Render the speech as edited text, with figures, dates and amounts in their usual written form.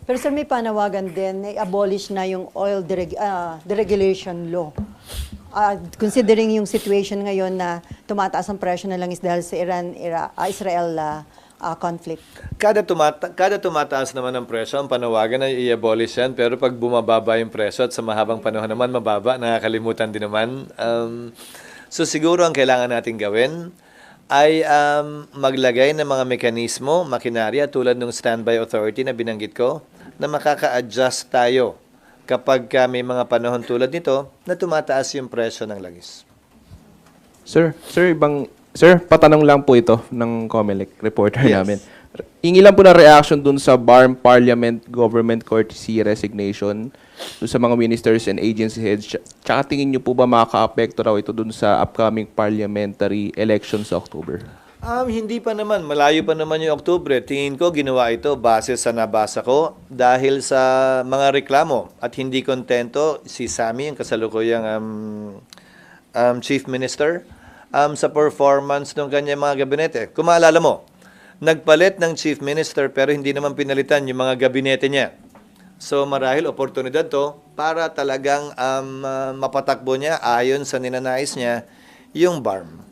Pero sir, may panawagan din na i-abolish na yung deregulation law. Considering yung situation ngayon na tumataas ang presyo ng langis dahil sa Israel conflict. Kada tumataas naman ang presyo, ang panawagan ay i-abolish yan. Pero pag bumababa yung presyo at sa mahabang panahon naman mababa, nakakalimutan din naman. So siguro ang kailangan natin gawin ay maglagay ng mga mekanismo, makinarya tulad ng standby authority na binanggit ko, na makaka-adjust tayo kapag may mga panahon tulad nito na tumataas yung presyo ng langis. Sir, patanong lang po ito ng COMELEC reporter Yes. namin. Hingi lang po na reaction dun sa BARM Parliament Government Courtesy Resignation dun sa mga ministers and agency heads. Tsaka tingin niyo po ba makaka-apekto raw ito dun sa upcoming parliamentary elections sa October? Hindi pa naman. Malayo pa naman yung Oktubre. Tingin ko ginawa ito base sa nabasa ko dahil sa mga reklamo at hindi kontento si Sammy, ang kasalukuyang Chief Minister, sa performance ng kanyang mga gabinete. Kung maalala mo, nagpalit ng Chief Minister pero hindi naman pinalitan yung mga gabinete niya. So marahil oportunidad to para talagang mapatakbo niya ayon sa ninanais niya yung BARM.